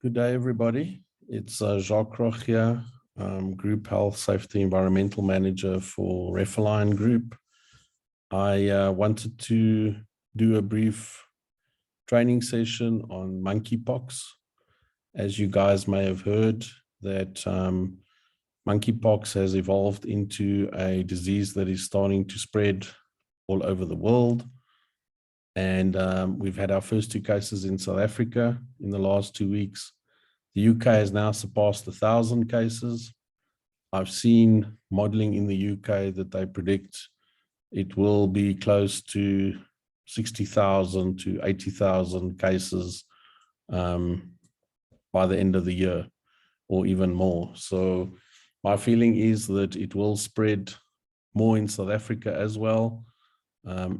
Good day, everybody. It's Jacques Roch here, Group Health Safety Environmental Manager for Refaline Group. I wanted to do a brief training session on monkeypox. As you guys may have heard, that monkeypox has evolved into a disease that is starting to spread all over the world. And we've had our first 2 cases in South Africa in the last 2 weeks. The UK has now surpassed 1,000 cases. I've seen modeling in the UK that they predict it will be close to 60,000 to 80,000 cases by the end of the year, or even more. So my feeling is that it will spread more in South Africa as well.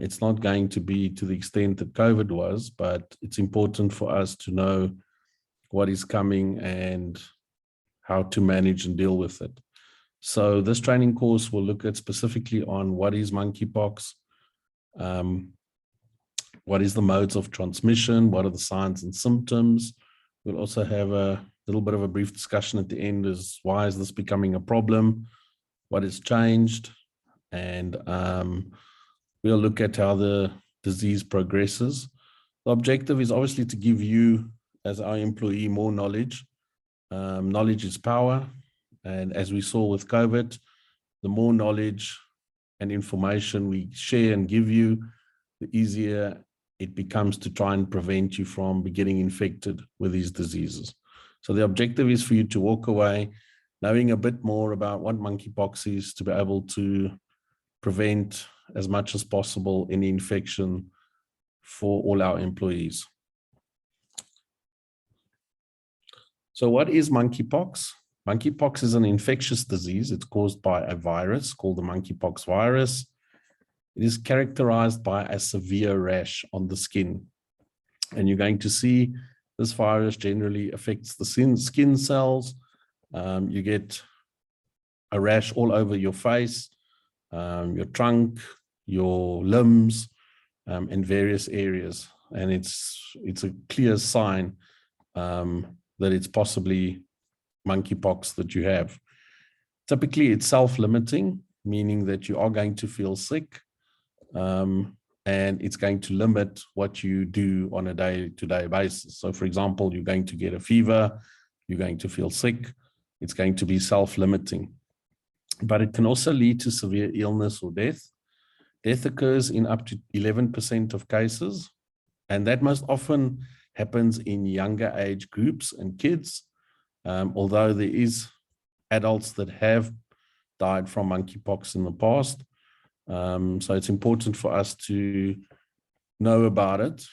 It's not going to be to the extent that COVID was, but it's important for us to know what is coming and how to manage and deal with it. So this training course will look at specifically on what is monkeypox, what is the modes of transmission, what are the signs and symptoms. We'll also have a little bit of a brief discussion at the end as why is this becoming a problem, what has changed, and we'll look at how the disease progresses. The objective is obviously to give you, as our employee, more knowledge. Knowledge is power. And as we saw with COVID, the more knowledge and information we share and give you, the easier it becomes to try and prevent you from getting infected with these diseases. So the objective is for you to walk away knowing a bit more about what monkeypox is, to be able to prevent as much as possible any infection for all our employees. So what is monkeypox? Monkeypox is an infectious disease. It's caused by a virus called the monkeypox virus. It is characterized by a severe rash on the skin. And you're going to see this virus generally affects the skin cells. You get a rash all over your face, your trunk, your limbs, in various areas. And it's a clear sign that it's possibly monkeypox that you have. Typically, it's self-limiting, meaning that you are going to feel sick, and it's going to limit what you do on a day-to-day basis. So, for example, you're going to get a fever, you're going to feel sick, it's going to be self-limiting. But it can also lead to severe illness or death. Death occurs in up to 11% of cases, and that most often happens in younger age groups and kids, although there is adults that have died from monkeypox in the past. So it's important for us to know about it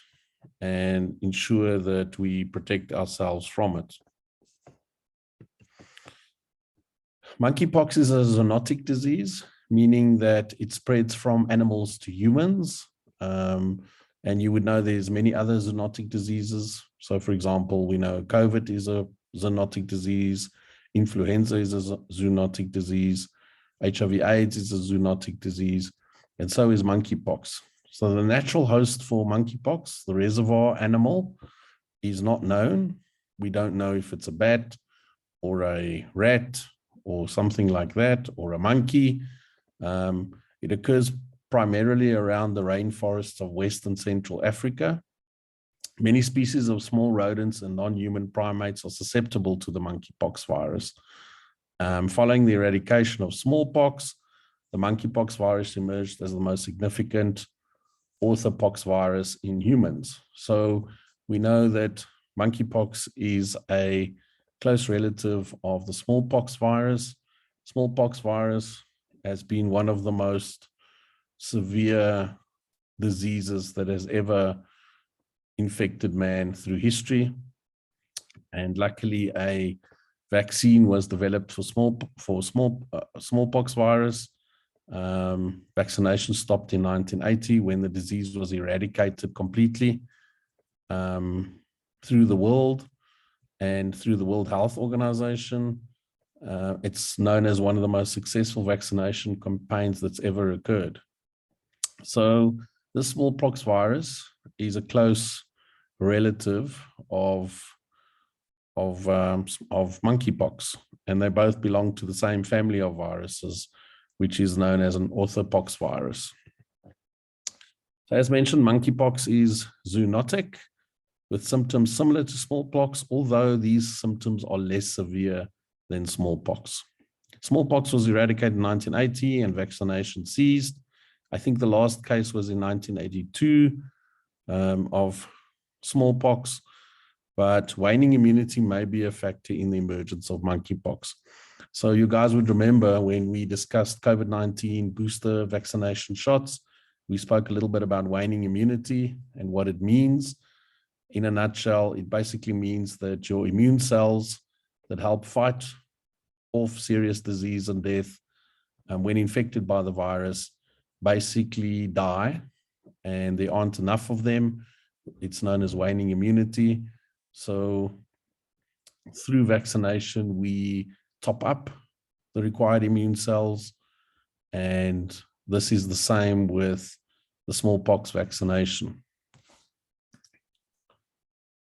and ensure that we protect ourselves from it. Monkeypox is a zoonotic disease, meaning that it spreads from animals to humans. And you would know there's many other zoonotic diseases. So, for example, we know COVID is a zoonotic disease, influenza is a zoonotic disease, HIV/AIDS is a zoonotic disease, and so is monkeypox. So the natural host for monkeypox, the reservoir animal, is not known. We don't know if it's a bat or a rat or something like that, or a monkey. It occurs primarily around the rainforests of West and Central Africa. Many species of small rodents and non-human primates are susceptible to the monkeypox virus. Following the eradication of smallpox, the monkeypox virus emerged as the most significant orthopox virus in humans. So we know that monkeypox is a close relative of the smallpox virus. Smallpox virus has been one of the most severe diseases that has ever infected man through history. And luckily, a vaccine was developed for smallpox virus. Vaccination stopped in 1980 when the disease was eradicated completely through the world and through the World Health Organization. It's known as one of the most successful vaccination campaigns that's ever occurred. So this smallpox virus is a close relative of monkeypox, and they both belong to the same family of viruses, which is known as an orthopox virus. So as mentioned, monkeypox is zoonotic with symptoms similar to smallpox, although these symptoms are less severe than smallpox. Smallpox was eradicated in 1980 and vaccination ceased. I think the last case was in 1982 of smallpox, but waning immunity may be a factor in the emergence of monkeypox. So you guys would remember when we discussed COVID-19 booster vaccination shots, we spoke a little bit about waning immunity and what it means. In a nutshell, it basically means that your immune cells that help fight off serious disease and death when infected by the virus basically die, and there aren't enough of them. It's known as waning immunity. So through vaccination, we top up the required immune cells, and this is the same with the smallpox vaccination.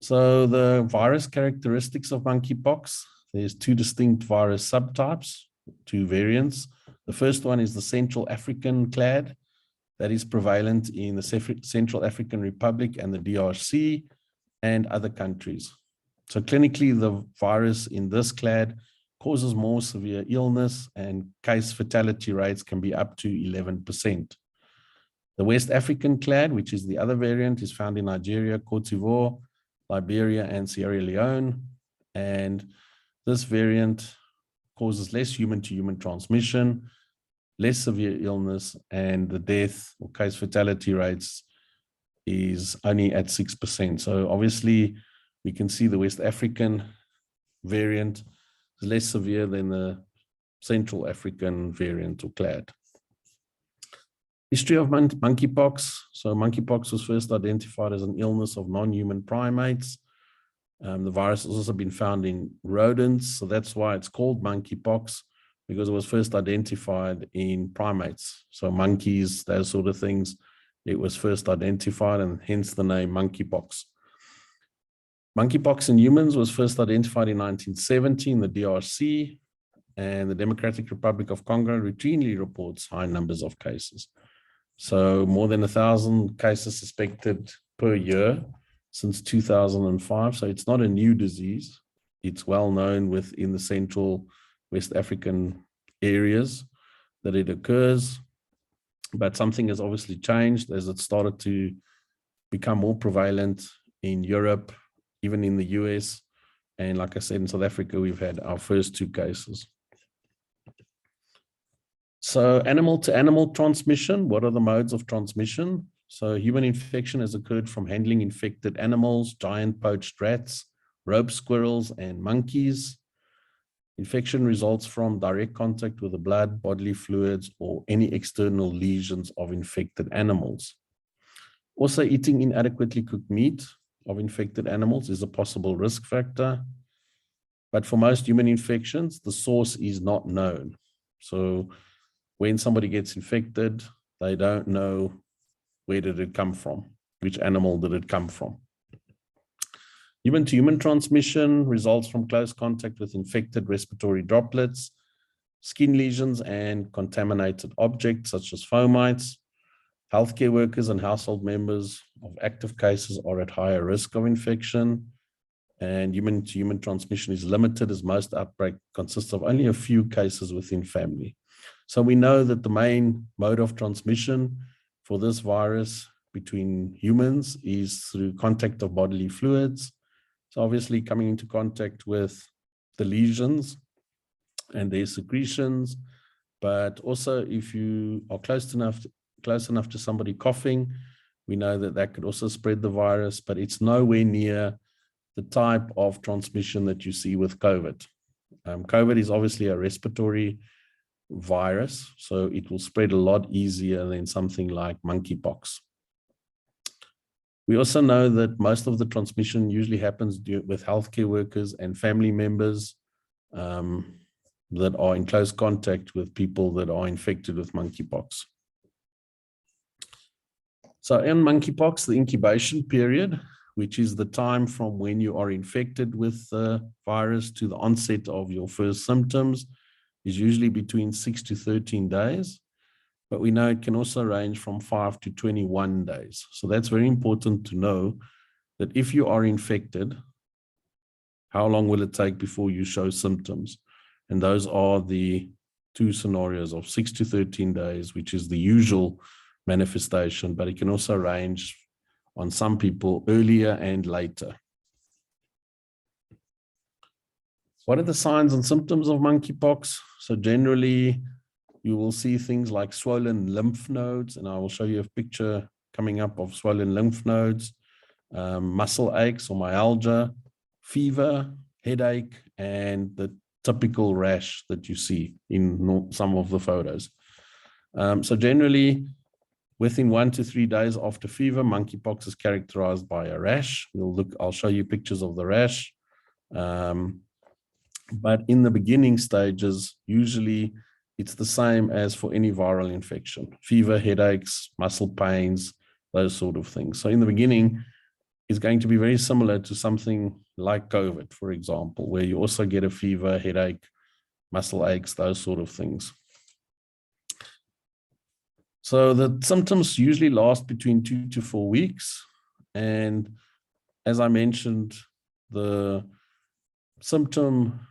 So the virus characteristics of monkeypox, there's two distinct virus subtypes, two variants. The first one is the Central African clade that is prevalent in the Central African Republic and the DRC and other countries. So clinically, the virus in this clade causes more severe illness, and case fatality rates can be up to 11%. The West African clade, which is the other variant, is found in Nigeria, Cote d'Ivoire, Liberia, and Sierra Leone. And this variant causes less human-to-human transmission, less severe illness, and the death or case fatality rates is only at 6%. So obviously, we can see the West African variant is less severe than the Central African variant or clade. History of monkeypox. So monkeypox was first identified as an illness of non-human primates. The virus has also been found in rodents, so that's why it's called monkeypox, because it was first identified in primates. So monkeys, those sort of things, it was first identified, and hence the name monkeypox. Monkeypox in humans was first identified in 1970 in the DRC, and the Democratic Republic of Congo routinely reports high numbers of cases. So more than 1,000 cases suspected per year since 2005. So it's not a new disease. It's well known within the Central West African areas that it occurs, but something has obviously changed as it started to become more prevalent in Europe, even in the US. And like I said, in South Africa, we've had our first 2 cases. So animal-to-animal transmission, what are the modes of transmission? So human infection has occurred from handling infected animals, giant poached rats, rope squirrels, and monkeys. Infection results from direct contact with the blood, bodily fluids, or any external lesions of infected animals. Also, eating inadequately cooked meat of infected animals is a possible risk factor. But for most human infections, the source is not known. So when somebody gets infected, they don't know where did it come from, which animal did it come from. Human-to-human transmission results from close contact with infected respiratory droplets, skin lesions, and contaminated objects such as fomites. Healthcare workers and household members of active cases are at higher risk of infection, and human-to-human transmission is limited as most outbreak consists of only a few cases within family. So we know that the main mode of transmission for this virus between humans is through contact of bodily fluids. So obviously coming into contact with the lesions and their secretions, but also if you are close enough to somebody coughing, we know that that could also spread the virus, but it's nowhere near the type of transmission that you see with COVID. COVID is obviously a respiratory virus, so it will spread a lot easier than something like monkeypox. We also know that most of the transmission usually happens with healthcare workers and family members that are in close contact with people that are infected with monkeypox. So in monkeypox, the incubation period, which is the time from when you are infected with the virus to the onset of your first symptoms, is usually between 6 to 13 days. But we know it can also range from 5 to 21 days. So that's very important to know that if you are infected, how long will it take before you show symptoms? And those are the two scenarios of 6 to 13 days, which is the usual manifestation, but it can also range on some people earlier and later. What are the signs and symptoms of monkeypox? So generally, you will see things like swollen lymph nodes, and I will show you a picture coming up of swollen lymph nodes, muscle aches or myalgia, fever, headache, and the typical rash that you see in some of the photos. So generally, within 1 to 3 days after fever, monkeypox is characterized by a rash. I'll show you pictures of the rash. But in the beginning stages, usually it's the same as for any viral infection: fever, headaches, muscle pains, those sort of things. So in the beginning, it's going to be very similar to something like COVID, for example, where you also get a fever, headache, muscle aches, those sort of things. So the symptoms usually last between 2 to 4 weeks. And as I mentioned, the symptom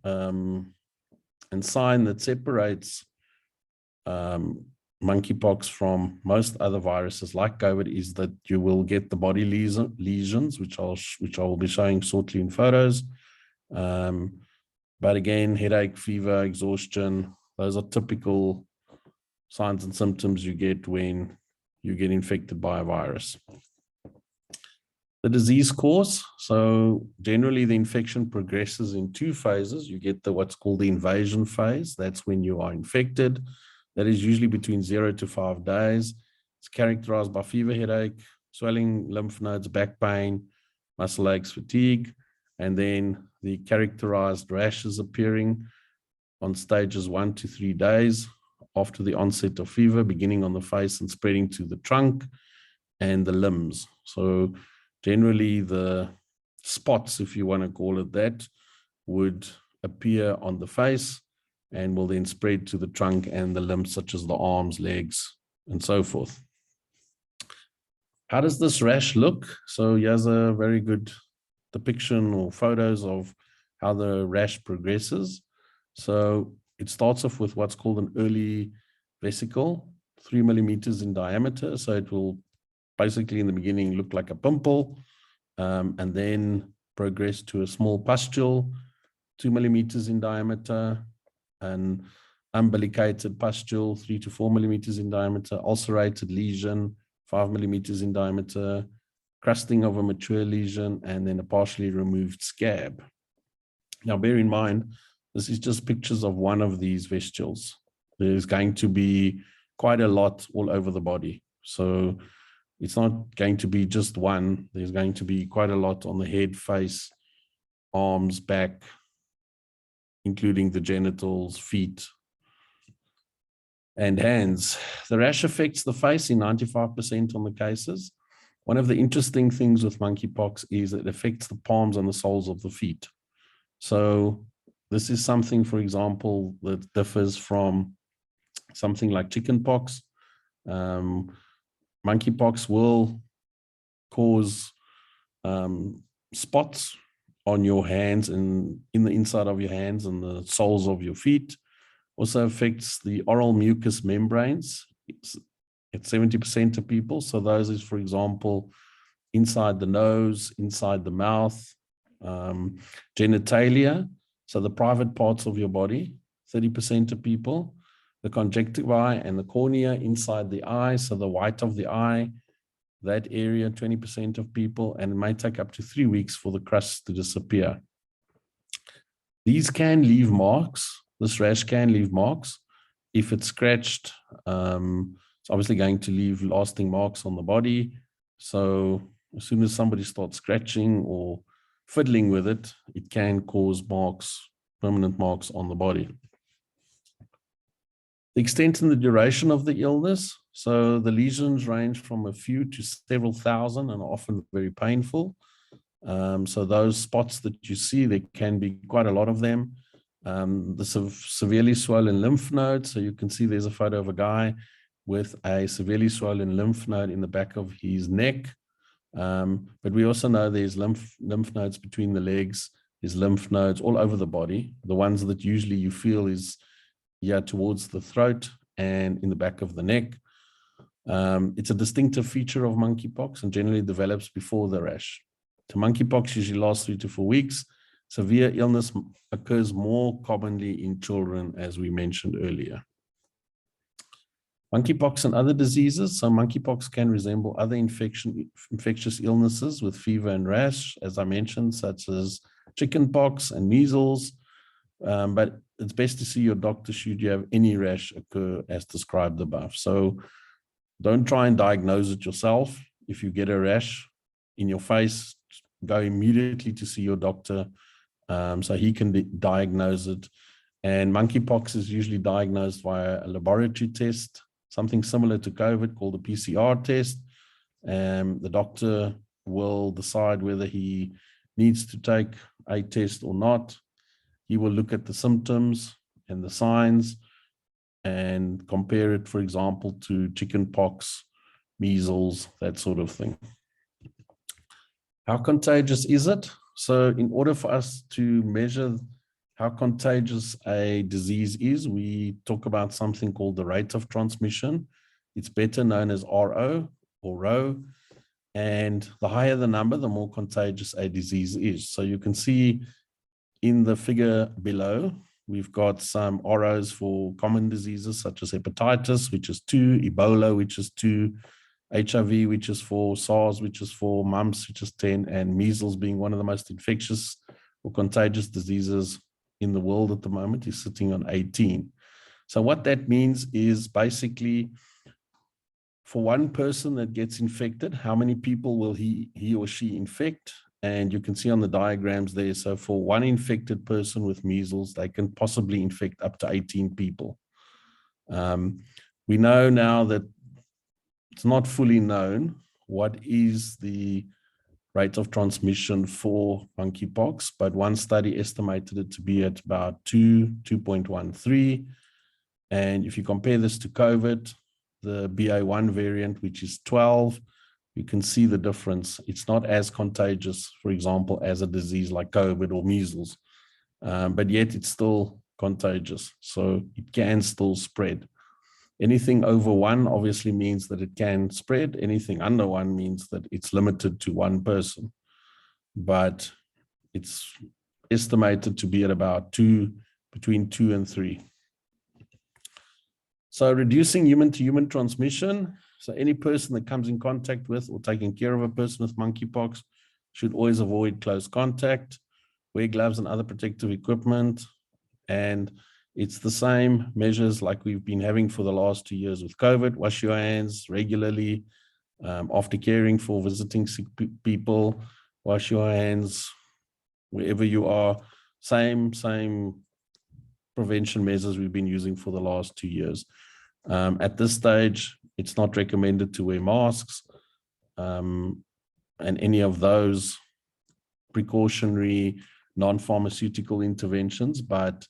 and sign that separates monkeypox from most other viruses like COVID is that you will get the body lesions, which I will be showing shortly in photos. But again, headache, fever, exhaustion, those are typical signs and symptoms you get when you get infected by a virus. The disease course. So generally the infection progresses in 2 phases. You get what's called the invasion phase. That's when you are infected. That is usually between 0 to 5 days. It's characterized by fever, headache, swelling lymph nodes, back pain, muscle aches, fatigue, and then the characterized rashes appearing on stages 1 to 3 days after the onset of fever, beginning on the face and spreading to the trunk and the limbs. So generally the spots, if you want to call it that, would appear on the face and will then spread to the trunk and the limbs, such as the arms, legs, and so forth. How does this rash look? So here's a very good depiction or photos of how the rash progresses. So it starts off with what's called an early vesicle, 3 millimeters in diameter. So it will basically in the beginning look like a pimple, and then progress to a small pustule, 2 millimeters in diameter, an umbilicated pustule, 3 to 4 millimeters in diameter, ulcerated lesion, 5 millimeters in diameter, crusting of a mature lesion, and then a partially removed scab. Now, bear in mind, this is just pictures of one of these vestules. There's going to be quite a lot all over the body. So it's not going to be just one. There's going to be quite a lot on the head, face, arms, back, including the genitals, feet, and hands. The rash affects the face in 95% on the cases. One of the interesting things with monkeypox is it affects the palms and the soles of the feet. So this is something, for example, that differs from something like chickenpox. Monkeypox will cause spots on your hands and in the inside of your hands and the soles of your feet. Also affects the oral mucous membranes. It's 70% of people. So those is, for example, inside the nose, inside the mouth, genitalia. So the private parts of your body, 30% of people. The conjunctiva and the cornea inside the eye, so the white of the eye, that area, 20% of people, and it might take up to 3 weeks for the crust to disappear. These can leave marks. This rash can leave marks. If it's scratched, it's obviously going to leave lasting marks on the body. So as soon as somebody starts scratching or fiddling with it, it can cause marks, permanent marks on the body. The extent and the duration of the illness. So the lesions range from a few to several thousand and are often very painful. So those spots that you see, there can be quite a lot of them. The severely swollen lymph nodes. So you can see there's a photo of a guy with a severely swollen lymph node in the back of his neck. But we also know there's lymph nodes between the legs. There's lymph nodes all over the body. The ones that usually you feel is towards the throat and in the back of the neck. It's a distinctive feature of monkeypox and generally develops before the rash. The monkeypox usually lasts 3 to 4 weeks. Severe illness occurs more commonly in children, as we mentioned earlier. Monkeypox and other diseases. So monkeypox can resemble other infectious illnesses with fever and rash, as I mentioned, such as chickenpox and measles. But it's best to see your doctor should you have any rash occur as described above. So don't try and diagnose it yourself. If you get a rash in your face, go immediately to see your doctor so he can diagnose it. And monkeypox is usually diagnosed via a laboratory test, something similar to COVID called a PCR test. The doctor will decide whether he needs to take a test or not. He will look at the symptoms and the signs and compare it, for example, to chickenpox, measles, that sort of thing. How contagious is it? So in order for us to measure how contagious a disease is, we talk about something called the rate of transmission. It's better known as RO or Rho. And the higher the number, the more contagious a disease is. So you can see in the figure below, we've got some ROs for common diseases such as hepatitis, which is 2, Ebola, which is 2, HIV, which is 4, SARS, which is 4, mumps, which is 10, and measles being one of the most infectious or contagious diseases in the world at the moment is sitting on 18. So what that means is basically for one person that gets infected, how many people will he or she infect? And you can see on the diagrams there, so for one infected person with measles, they can possibly infect up to 18 people. We know now that it's not fully known what is the rate of transmission for monkeypox, but one study estimated it to be at about 2.13. And if you compare this to COVID, the BA1 variant, which is 12, you can see the difference. It's not as contagious, for example, as a disease like COVID or measles, but yet it's still contagious. So it can still spread. Anything over 1 obviously means that it can spread. Anything under 1 means that it's limited to one person. But it's estimated to be at about between 2 and 3. So reducing human-to-human transmission. So any person that comes in contact with or taking care of a person with monkeypox should always avoid close contact, wear gloves and other protective equipment. And it's the same measures like we've been having for the last 2 years with COVID. Wash your hands regularly after caring for visiting sick people. Wash your hands wherever you are. Same prevention measures we've been using for the last 2 years. At this stage, it's not recommended to wear masks and any of those precautionary non-pharmaceutical interventions, but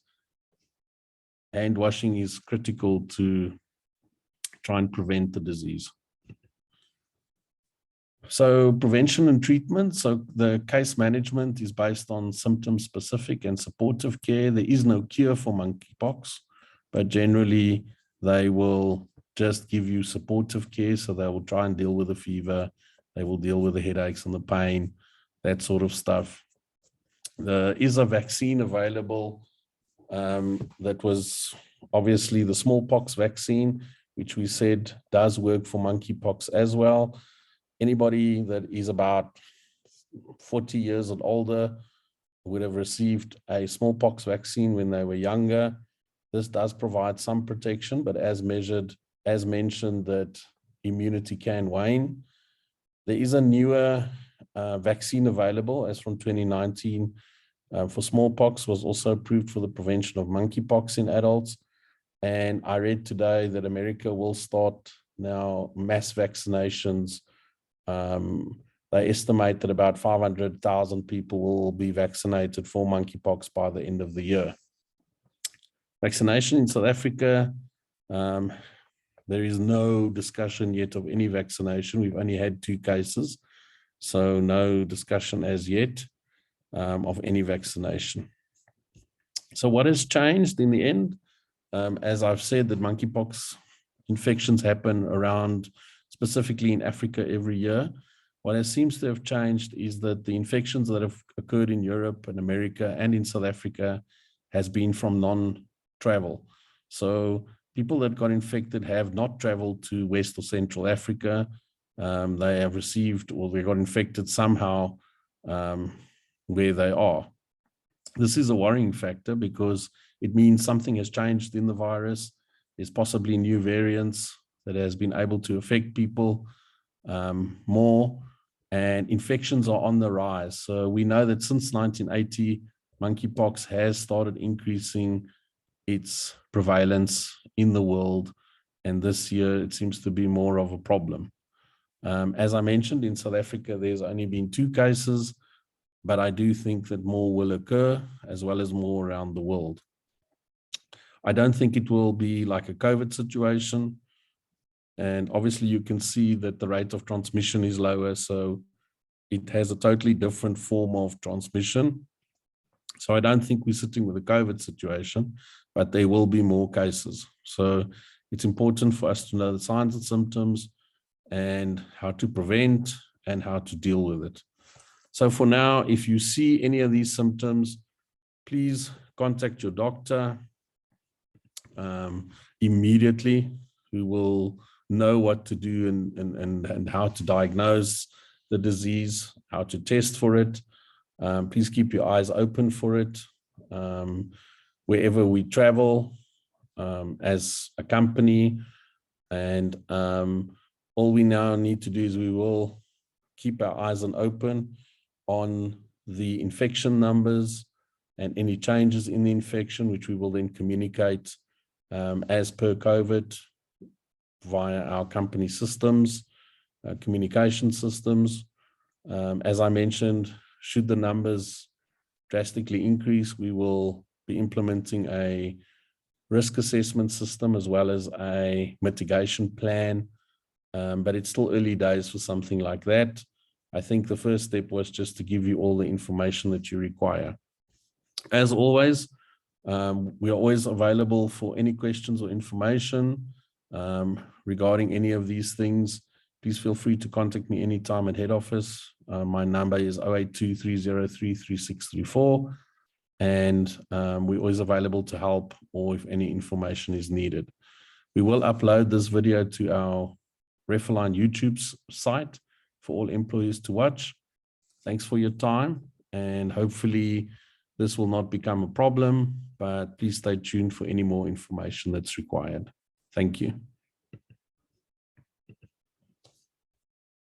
hand washing is critical to try and prevent the disease. So prevention and treatment. So the case management is based on symptom-specific and supportive care. There is no cure for monkeypox, but generally they will just give you supportive care. So they will try and deal with the fever. They will deal with the headaches and the pain, that sort of stuff. There is a vaccine available that was obviously the smallpox vaccine, which we said does work for monkeypox as well. Anybody that is about 40 years and older would have received a smallpox vaccine when they were younger. This does provide some protection, but as mentioned, that immunity can wane. There is a newer vaccine available as from 2019 for smallpox, was also approved for the prevention of monkeypox in adults. And I read today that America will start now mass vaccinations. They estimate that about 500,000 people will be vaccinated for monkeypox by the end of the year. Vaccination in South Africa, there is no discussion yet of any vaccination. We've only had 2 cases, so no discussion as yet of any vaccination. So what has changed in the end? As I've said, that monkeypox infections happen around, specifically in Africa, every year. What seems to have changed is that the infections that have occurred in Europe and America and in South Africa has been from non-travel. So people that got infected have not traveled to West or Central Africa. They have received, or they got infected somehow where they are. This is a worrying factor because it means something has changed in the virus. There's possibly new variants that has been able to affect people more, and infections are on the rise. So we know that since 1980, monkeypox has started increasing its prevalence in the world, and this year it seems to be more of a problem. As I mentioned, in South Africa, there's only been 2 cases, but I do think that more will occur, as well as more around the world. I don't think it will be like a COVID situation. And obviously you can see that the rate of transmission is lower, so it has a totally different form of transmission. So I don't think we're sitting with a COVID situation, but there will be more cases. So it's important for us to know the signs and symptoms and how to prevent and how to deal with it. So for now, if you see any of these symptoms, please contact your doctor immediately, who will know what to do and how to diagnose the disease, how to test for it. Please keep your eyes open for it. Wherever we travel as a company, and all we now need to do is we will keep our eyes open on the infection numbers and any changes in the infection, which we will then communicate as per COVID via our company systems, communication systems. As I mentioned, should the numbers drastically increase, we will be implementing a risk assessment system as well as a mitigation plan. But it's still early days for something like that. I think the first step was just to give you all the information that you require. As always, we are always available for any questions or information regarding any of these things. Please feel free to contact me anytime at head office. My number is 082-303-3634. And we're always available to help, or if any information is needed. We will upload this video to our Refaline YouTube site for all employees to watch. Thanks for your time, and hopefully this will not become a problem, but please stay tuned for any more information that's required. Thank you.